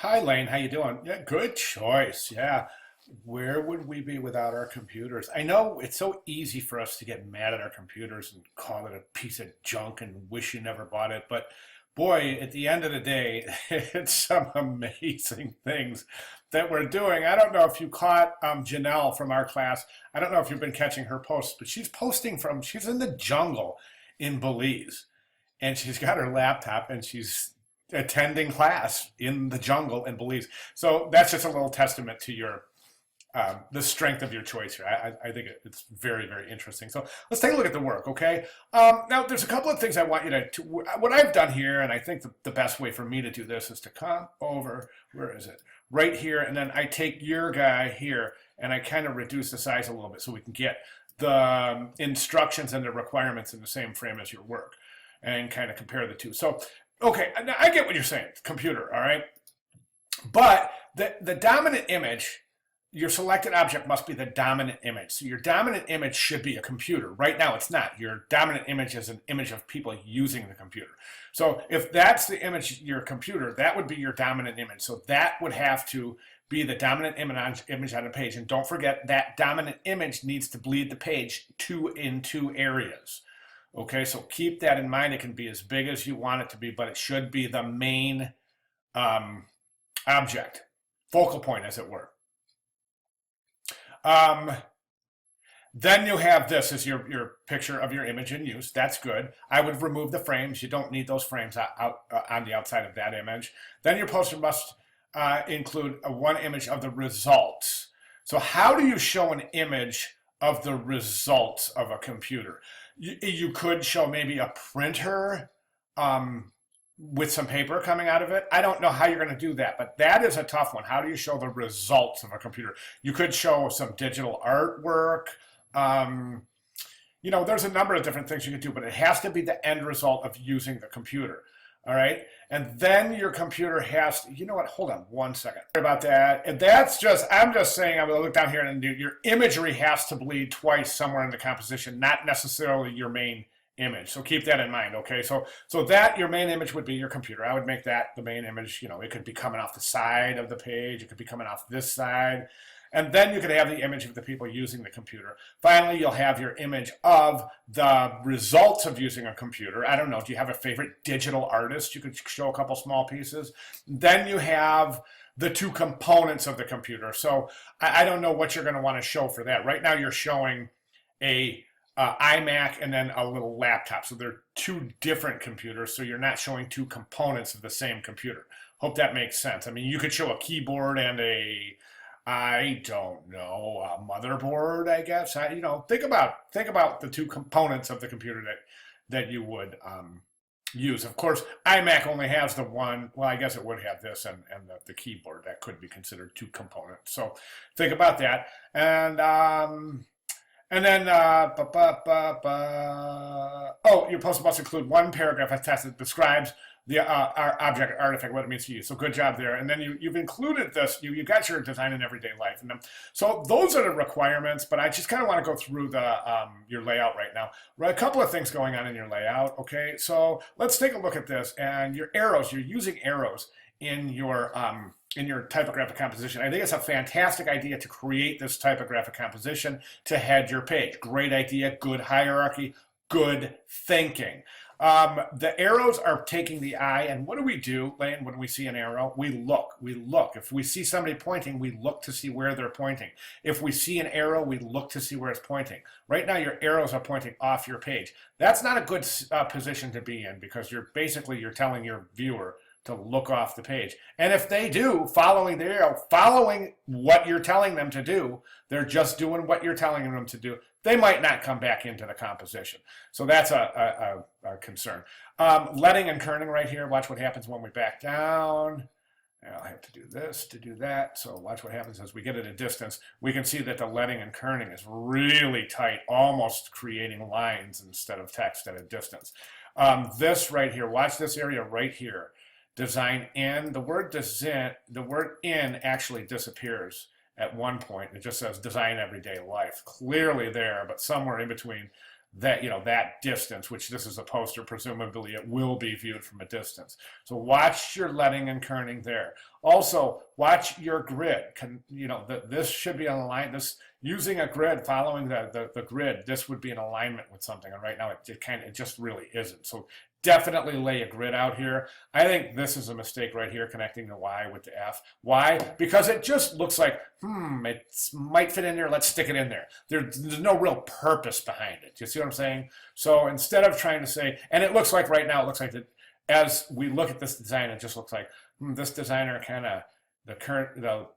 Hi, Lane. How you doing? Yeah, good choice. Yeah. Where would we be without our computers? I know it's so easy for us to get mad at our computers and call it a piece of junk and wish you never bought it. But boy, at the end of the day, it's some amazing things that we're doing. I don't know if you caught Janelle from our class. I don't know if you've been catching her posts, but she's in the jungle in Belize, and she's got her laptop and she's attending class in the jungle in Belize. So that's just a little testament to your the strength of your choice here. I think it's very, very interesting. So let's take a look at the work, okay? Now, there's a couple of things I want you what I've done here, and I think the best way for me to do this is to come over, where is it? Right here, and then I take your guy here, and I kind of reduce the size a little bit so we can get the instructions and the requirements in the same frame as your work and kind of compare the two. So, okay, now I get what you're saying, computer, all right? But the dominant image, your selected object must be the dominant image. So your dominant image should be a computer. Right now it's not. Your dominant image is an image of people using the computer. So if that's the image, your computer, that would be your dominant image. So that would have to be the dominant image on the page. And don't forget that dominant image needs to bleed the page in two areas. Okay, so keep that in mind. It can be as big as you want it to be, but it should be the main object, focal point, as it were. Um, then you have this as your picture of your image in use. That's good. I would remove the frames. You don't need those frames out on the outside of that image. Then your poster must include one image of the results. So how do you show an image of the results of a computer? You could show maybe a printer with some paper coming out of it. I don't know how you're going to do that, but that is a tough one. How do you show the results of a computer? You could show some digital artwork. There's a number of different things you could do, but it has to be the end result of using the computer. All right. And then your computer has to, you know what? Hold on one second. Sorry about that. And I'm just saying, I'm going to look down here and your imagery has to bleed twice somewhere in the composition, not necessarily your main image. So keep that in mind, okay? So that your main image would be your computer. I would make that the main image. It could be coming off the side of the page. It could be coming off this side. And then you could have the image of the people using the computer. Finally, you'll have your image of the results of using a computer. I don't know, do you have a favorite digital artist? You could show a couple small pieces. Then you have the two components of the computer. So I don't know what you're going to want to show for that. Right now you're showing a iMac and then a little laptop. So they're two different computers, so you're not showing two components of the same computer. Hope that makes sense. I mean, you could show a keyboard and I don't know, a motherboard, I guess. Think about the two components of the computer that you would use. Of course, iMac only has the one. Well, I guess it would have this and the keyboard. That could be considered two components. So think about that. And then, your post must include one paragraph as text that describes the our object artifact, what it means to you. So good job there. And then you've included this. You got your design in everyday life. And so those are the requirements. But I just kind of want to go through the your layout right now. Right, a couple of things going on in your layout. Okay, so let's take a look at this. And your arrows. You're using arrows in your typographic composition. I think it's a fantastic idea to create this typographic composition to head your page. Great idea, good hierarchy, good thinking. The arrows are taking the eye, and what do, Lane, when we see an arrow? We look. If we see somebody pointing, we look to see where they're pointing. If we see an arrow, we look to see where it's pointing. Right now, your arrows are pointing off your page. That's not a good position to be in because you're telling your viewer to look off the page. And if they do, following the arrow, following what you're telling them to do, they're just doing what you're telling them to do, they might not come back into the composition. So that's a concern. Letting and kerning right here, watch what happens when we back down. I'll have to do this to do that. So watch what happens as we get at a distance. We can see that the letting and kerning is really tight, almost creating lines instead of text at a distance. This right here, watch this area right here. Design in, the word in actually disappears at one point. It just says design everyday life. Clearly there, but somewhere in between that, that distance, which this is a poster, presumably it will be viewed from a distance. So watch your letting and kerning there. Also, watch your grid. This should be on line. This using a grid, following the grid, this would be in alignment with something. And right now it just really isn't. So definitely lay a grid out here. I think this is a mistake right here, connecting the Y with the F. Why? Because it just looks like, it might fit in there, let's stick it in there. There's no real purpose behind it. You see what I'm saying? So instead of trying to say, and it looks like right now, it looks like that as we look at this design, it just looks like, this designer kind of, the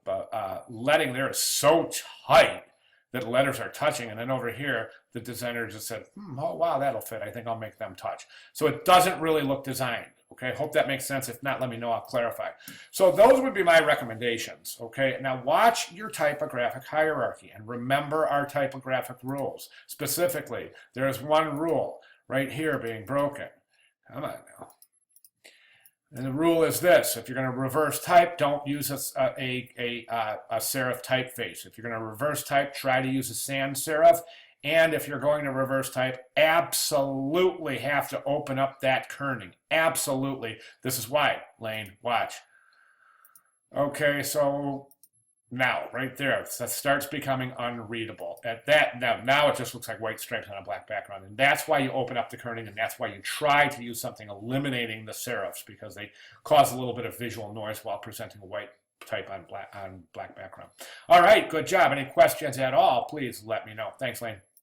letting there is so tight that letters are touching, and then over here the designer just said, oh wow, that'll fit, I think I'll make them touch. So it doesn't really look designed. Okay, hope that makes sense. If not, let me know, I'll clarify. So those would be my recommendations. Okay, now watch your typographic hierarchy and remember our typographic rules. Specifically, there is one rule right here being broken. Come on now. And the rule is this: if you're going to reverse type, don't use a serif typeface. If you're going to reverse type, try to use a sans serif. And if you're going to reverse type, absolutely have to open up that kerning. Absolutely. This is why, Lane, watch. Okay, so now, right there, that starts becoming unreadable. At that, now it just looks like white stripes on a black background. And that's why you open up the kerning, and that's why you try to use something eliminating the serifs, because they cause a little bit of visual noise while presenting a white type on black background. All right, good job. Any questions at all, please let me know. Thanks, Lane.